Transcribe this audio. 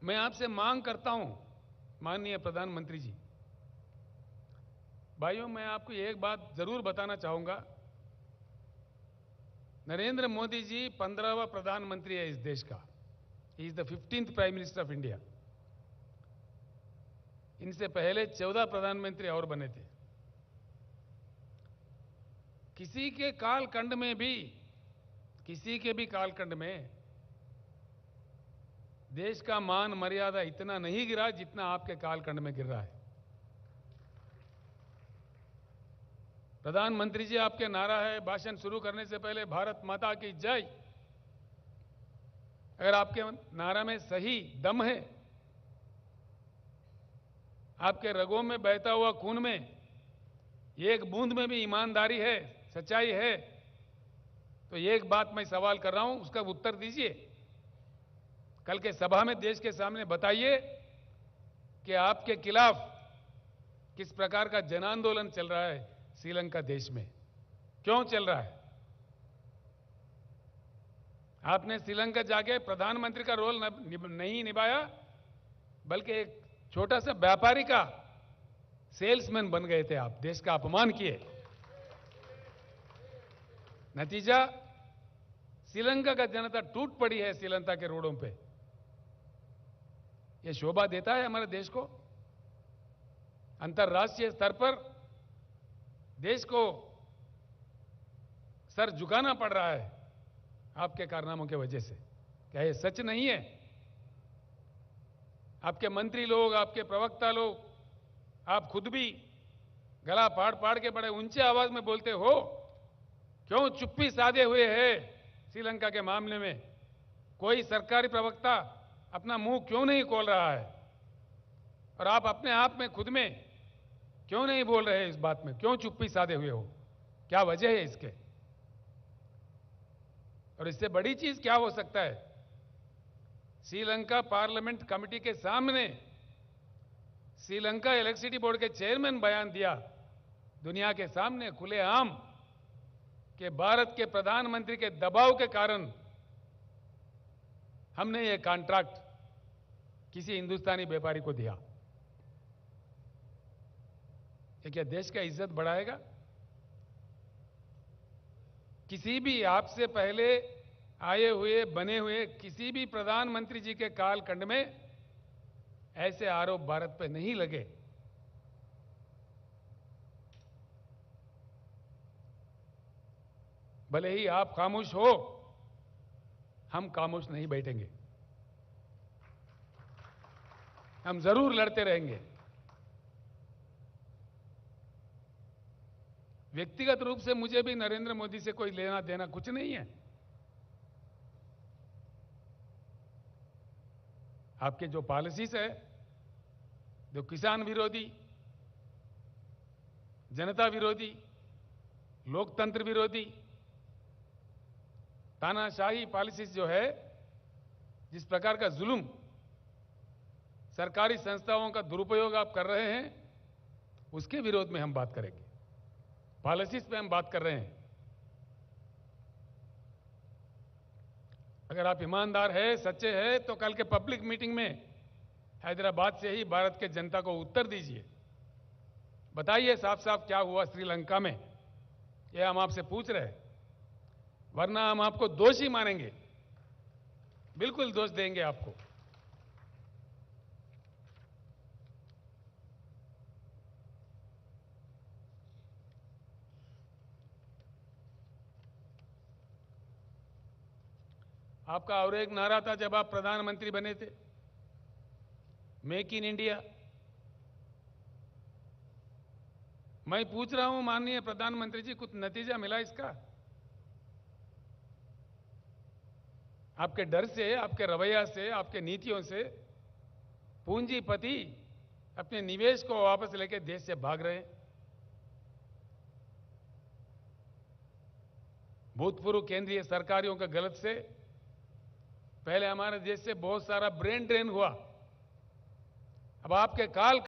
मैं आपसे मांग करता हूं, माननीय प्रधानमंत्री जी, भाइयों, मैं आपको एक बात जरूर बताना चाहूंगा। नरेंद्र मोदी जी 15वां प्रधानमंत्री है इस देश का। He is the 15th prime minister of India. इनसे पहले 14 प्रधानमंत्री और बने थे। किसी के कालखंड में भी, किसी के भी कालखंड में देश का मान मर्यादा इतना नहीं गिरा जितना आपके कालखंड में गिर रहा है। प्रधानमंत्री जी, आपके नारा है भाषण शुरू करने से पहले भारत माता की जय। अगर आपके नारा में सही दम है, आपके रगों में बहता हुआ खून में एक बूंद में भी ईमानदारी है, सच्चाई है, तो एक बात मैं सवाल कर रहा हूं, उसका उत्तर दीजिए। कल के सभा में देश के सामने बताइए कि आपके खिलाफ किस प्रकार का जन आंदोलन चल रहा है श्रीलंका देश में, क्यों चल रहा है। आपने श्रीलंका जाके प्रधानमंत्री का रोल नहीं निभाया, बल्कि एक छोटा सा व्यापारी का सेल्समैन बन गए थे। आप देश का अपमान किए। नतीजा, श्रीलंका का जनता टूट पड़ी है श्रीलंका के रोडों पे। यह शोभा देता है हमारे देश को। अंतर्राष्ट्रीय स्तर पर देश को सर झुकाना पड़ रहा है आपके कारनामों की वजह से। क्या यह सच नहीं है? आपके मंत्री लोग, आपके प्रवक्ता लोग, आप खुद भी गला फाड़ फाड़ के बड़े ऊंचे आवाज में बोलते हो, क्यों चुप्पी साधे हुए है श्रीलंका के मामले में? कोई सरकारी प्रवक्ता अपना मुंह क्यों नहीं खोल रहा है? और आप अपने आप में, खुद में क्यों नहीं बोल रहे इस बात में? क्यों चुप्पी साधे हुए हो? क्या वजह है इसके? और इससे बड़ी चीज क्या हो सकता है? श्रीलंका पार्लियामेंट कमेटी के सामने श्रीलंका इलेक्ट्रिसिटी बोर्ड के चेयरमैन बयान दिया दुनिया के सामने खुलेआम कि भारत के प्रधानमंत्री के दबाव के कारण हमने ये कॉन्ट्रैक्ट किसी हिंदुस्तानी व्यापारी को दिया। ये क्या देश का इज्जत बढ़ाएगा? किसी भी आपसे पहले आए हुए, बने हुए किसी भी प्रधानमंत्री जी के कालखंड में ऐसे आरोप भारत पे नहीं लगे। भले ही आप खामोश हो, हम खामोश नहीं बैठेंगे। हम जरूर लड़ते रहेंगे। व्यक्तिगत रूप से मुझे भी नरेंद्र मोदी से कोई लेना देना कुछ नहीं है। आपके जो पॉलिसीज है, जो किसान विरोधी, जनता विरोधी, लोकतंत्र विरोधी, तानाशाही पॉलिसीज जो है, जिस प्रकार का जुल्म, सरकारी संस्थाओं का दुरुपयोग आप कर रहे हैं, उसके विरोध में हम बात करेंगे। पॉलिसीज पे हम बात कर रहे हैं। अगर आप ईमानदार है, सच्चे हैं, तो कल के पब्लिक मीटिंग में हैदराबाद से ही भारत के जनता को उत्तर दीजिए। बताइए साफ साफ क्या हुआ श्रीलंका में, यह हम आपसे पूछ रहे हैं। वरना हम आपको दोषी मानेंगे, बिल्कुल दोष देंगे आपको। आपका और एक नारा था जब आप प्रधानमंत्री बने थे, मेक इन इंडिया। मैं पूछ रहा हूं माननीय प्रधानमंत्री जी, कुछ नतीजा मिला इसका? आपके डर से, आपके रवैया से, आपके नीतियों से पूंजीपति अपने निवेश को वापस लेकर देश से भाग रहे हैं। भूतपूर्व केंद्रीय सरकारों के गलत से पहले हमारे देश से बहुत सारा ब्रेन ड्रेन हुआ। अब आपके काल